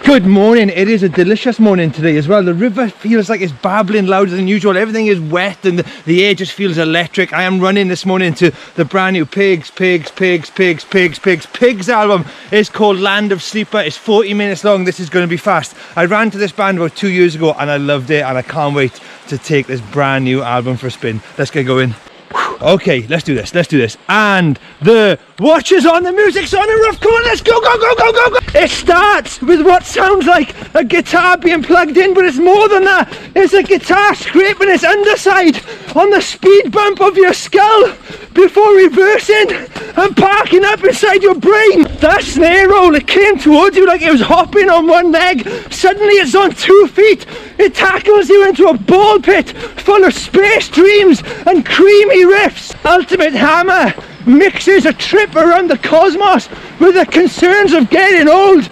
Good morning. It is a delicious morning today as well. The river feels like it's babbling louder than usual. Everything is wet and the air just feels electric. I am running this morning to the brand new Pigs album. It's called Land of Sleeper. It's 40 minutes long. This is going to be fast. I ran to this band about 2 years ago and I loved it, and I can't wait to take this brand new album for a spin. Let's get going. Okay, let's do this. And the watch is on, the music's on the roof. Come on, let's go. It starts with what sounds like a guitar being plugged in, but it's more than that. It's a guitar scraping its underside on the speed bump of your skull before reversing and parking up inside your brain. That snare roll, it came towards you like it was hopping on one leg. Suddenly it's on 2 feet. It tackles you into a ball pit full of space dreams and creamy riffs. Ultimate Hammer mixes a trip around the cosmos with the concerns of getting old.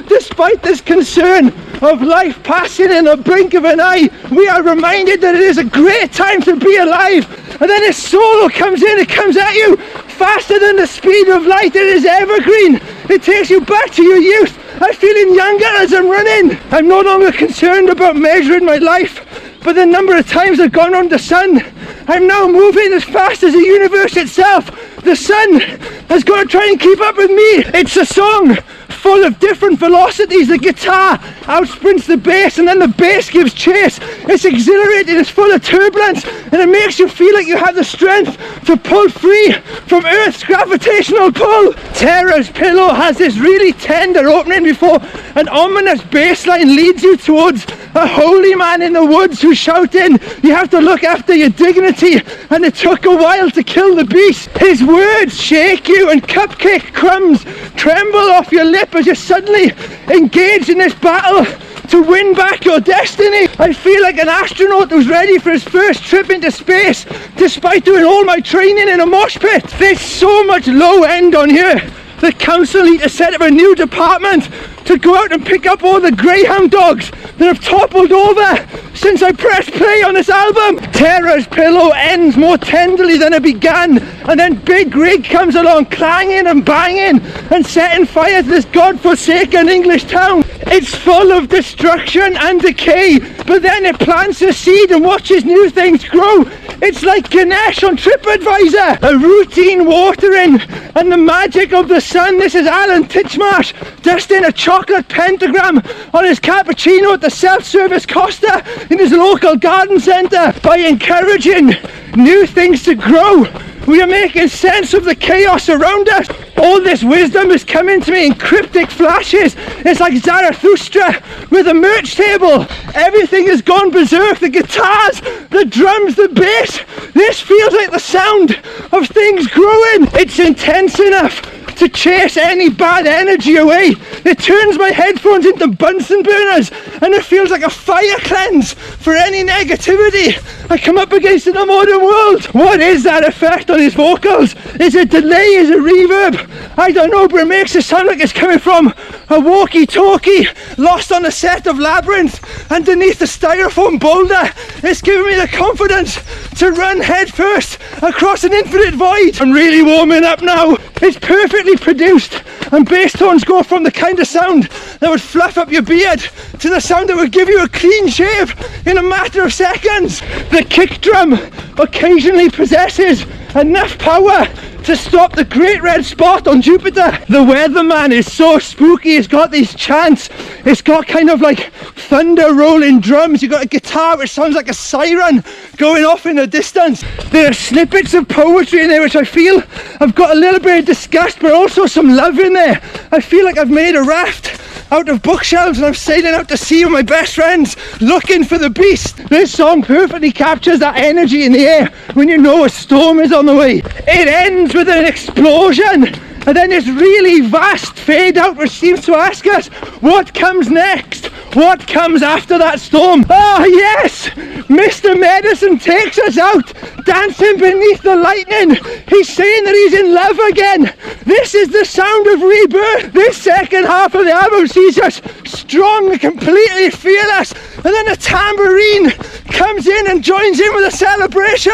Despite this concern of life passing in the blink of an eye, we are reminded that it is a great time to be alive. And then this solo comes in, it comes at you faster than the speed of light. It is evergreen. It takes you back to your youth. I'm feeling younger as I'm running. I'm no longer concerned about measuring my life, but the number of times I've gone around the sun. I'm now moving as fast as the universe itself. The sun has got to try and keep up with me. It's a song full of different velocities. The guitar outsprints the bass and then the bass gives chase. It's exhilarating, it's full of turbulence, and it makes you feel like you have the strength to pull free from Earth's gravitational pull. Terror's Pillow has this really tender opening before an ominous bass line leads you towards a holy man in the woods who's shouting, you have to look after your dignity, and it took a while to kill the beast. His words shake you and cupcake crumbs tremble off your lip as you're suddenly engaged in this battle to win back your destiny. I feel like an astronaut who's ready for his first trip into space despite doing all my training in a mosh pit. There's so much low end on here. The council need to set up a new department to go out and pick up all the greyhound dogs that have toppled over since I pressed play on this album. Terror's Pillow ends more tenderly than it began, and then Big Rig comes along clanging and banging and setting fire to this godforsaken English town. It's full of destruction and decay, but then it plants a seed and watches new things grow. It's like Ganesh on TripAdvisor. A routine watering and the magic of the sun. This is Alan Titchmarsh dusting a chocolate pentagram on his cappuccino at the self-service Costa in his local garden centre. By encouraging new things to grow, we are making sense of the chaos around us. All this wisdom is coming to me in cryptic flashes. It's like Zarathustra with a merch table. Everything has gone berserk. The guitars, the drums, the bass. This feels like the sound of things growing. It's intense enough to chase any bad energy away. It turns my headphones into Bunsen burners, and it feels like a fire cleanse for any negativity I come up against in the modern world. What is that effect on his vocals? Is it delay? Is it reverb? I don't know, but it makes it sound like it's coming from a walkie-talkie lost on a set of Labyrinth underneath the styrofoam boulder. It's giving me the confidence to run headfirst across an infinite void. I'm really warming up now. It's perfectly produced, and bass tones go from the kind of sound that would fluff up your beard to the sound that would give you a clean shave in a matter of seconds. The kick drum occasionally possesses enough power to stop the great red spot on Jupiter. The weatherman is so spooky. It's got these chants. It's got kind of like thunder rolling drums. You've got a guitar which sounds like a siren going off in the distance. There are snippets of poetry in there which I feel I've got a little bit of disgust, but also some love in there. I feel like I've made a raft out of bookshelves and I'm sailing out to sea with my best friends looking for the beast. This song perfectly captures that energy in the air when you know a storm is on the way. It ends with an explosion and then this really vast fade out which seems to ask us, what comes next? What comes after that storm? Oh yes! Mr. Medicine takes us out, dancing beneath the lightning. He's saying that he's in love again. This is the sound of rebirth. This second half of the album sees us strong, completely fearless, and then a tambourine comes in and joins in with the celebration.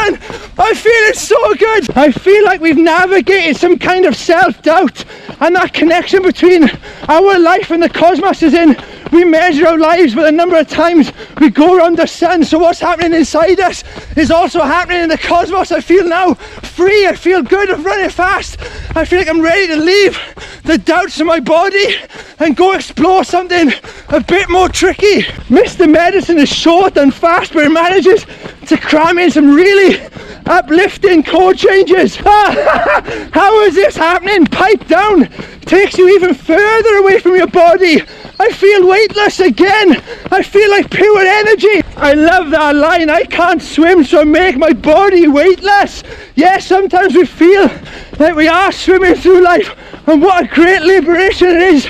I feel it's so good. I feel like we've navigated some kind of self-doubt, and that connection between our life and the cosmos is in, we measure our lives with the number of times we go around the sun. So what's happening inside us is also happening in the cosmos. I feel now free, I feel good, I'm running fast. I feel like I'm ready to leave the doubts in my body and go explore something a bit more tricky. Mr. Medicine is short and fast, but it manages to cram in some really uplifting chord changes. How is this happening? Pipe down takes you even further away from your body. I feel weightless again. I feel like pure energy. I love that line. I can't swim, so I make my body weightless. Yes, sometimes we feel like we are swimming through life, and what a great liberation it is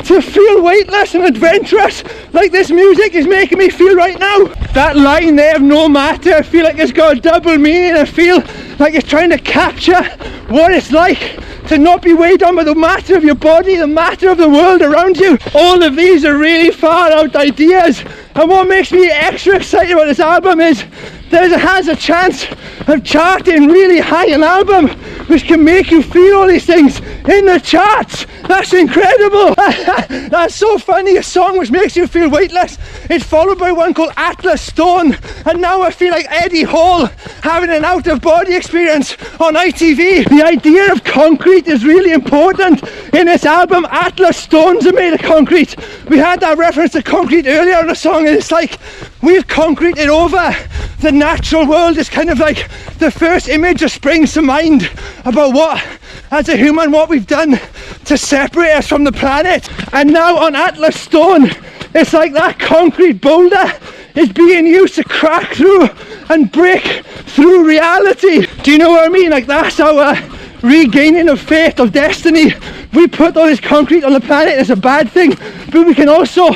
to feel weightless and adventurous like this music is making me feel right now. That line there of no matter, I feel like it's got a double meaning. I feel like it's trying to capture what it's like to not be weighed down by the matter of your body, the matter of the world around you. All of these are really far out ideas, and what makes me extra excited about this album is that it has a chance of charting really high. An album which can make you feel all these things in the charts. That's incredible. That's so funny. A song which makes you feel weightless is followed by one called Atlas Stone, and now I feel like Eddie Hall having an out-of-body experience on ITV. The idea of concrete is really important in this album. Atlas Stones are made of concrete. We had that reference to concrete earlier in the song, and it's like we've concreted over the natural world. Is kind of like the first image that springs to mind about what, as a human, what we've done to separate us from the planet. And now on Atlas Stone, it's like that concrete boulder is being used to crack through and break through reality. Do you know what I mean? Like, that's our regaining of faith, of destiny. We put all this concrete on the planet, it's a bad thing, but we can also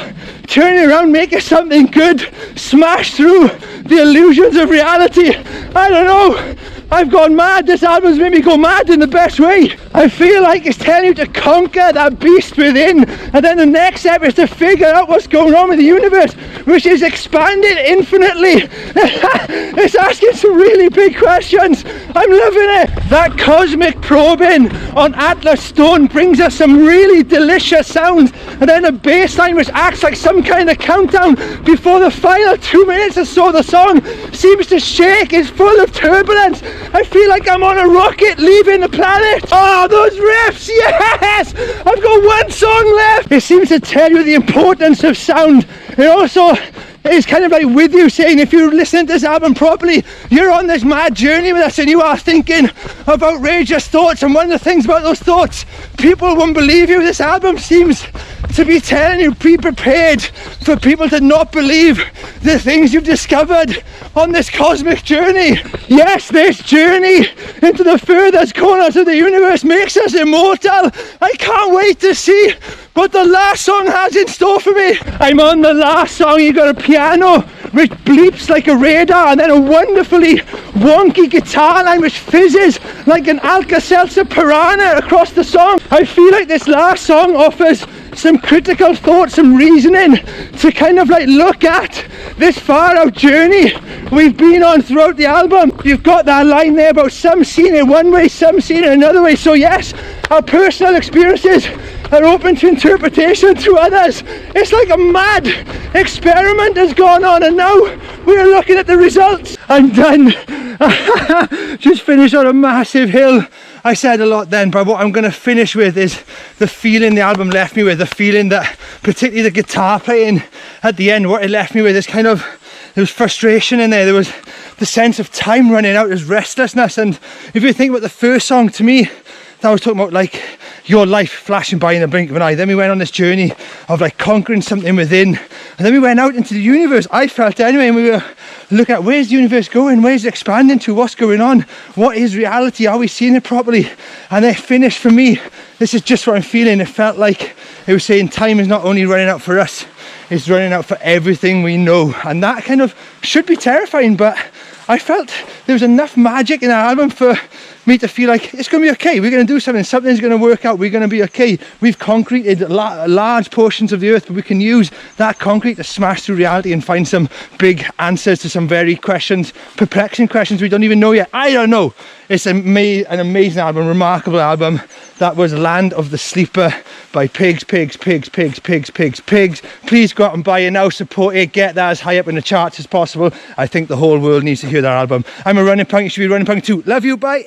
turn it around, make it something good, smash through the illusions of reality. I don't know, I've gone mad. This album's made me go mad in the best way. I feel like it's telling you to conquer that beast within, and then the next step is to figure out what's going on with the universe, which is expanded infinitely. It's asking some really big questions. I'm loving it. That cosmic probing on Atlas Stone brings us some really delicious sounds, and then a bass line which acts like some kind of countdown before the final 2 minutes or so the song seems to shake. It's full of turbulence. I feel like I'm on a rocket leaving the planet. Oh, those riffs, yes! I've got one song left. It seems to tell you the importance of sound. It also is kind of like with you, saying if you listen to this album properly, you're on this mad journey with us and you are thinking of outrageous thoughts, and one of the things about those thoughts, people won't believe you. This album seems to be telling you, be prepared for people to not believe the things you've discovered on this cosmic journey. Yes, this journey into the furthest corners of the universe makes us immortal. I can't wait to see what the last song has in store for me. I'm on the last song. You got a piano which bleeps like a radar, and then a wonderfully wonky guitar line which fizzes like an Alka-Seltzer Piranha across the song. I feel like this last song offers some critical thought, some reasoning to kind of like look at this far out journey we've been on throughout the album. You've got that line there about some seen it one way, some seen it another way. So yes, our personal experiences are open to interpretation through others. It's like a mad experiment has gone on, and now we're looking at the results. I'm done. Just finished on a massive hill. I said a lot then, but what I'm going to finish with is the feeling the album left me with. The feeling that, particularly the guitar playing at the end, what it left me with is kind of, there was frustration in there. There was the sense of time running out. There's restlessness. And if you think about the first song, to me, that was talking about like your life flashing by in the blink of an eye. Then we went on this journey of like conquering something within, and then we went out into the universe, I felt anyway, and we were looking at where's the universe going, where's it expanding to, what's going on, what is reality, are we seeing it properly? And then finished for me, this is just what I'm feeling. It felt like it was saying time is not only running out for us, it's running out for everything we know. And that kind of should be terrifying, but I felt there was enough magic in the album for me to feel like it's going to be okay. We're going to do something. Something's going to work out. We're going to be okay. We've concreted large portions of the earth, but we can use that concrete to smash through reality and find some big answers to some very perplexing questions we don't even know yet. I don't know. It's an amazing album, remarkable album. That was Land of the Sleeper by Pigs. Please go out and buy it now, support it, get that as high up in the charts as possible. I think the whole world needs to hear that album. I'm a running punk, you should be running punk too. Love you, bye.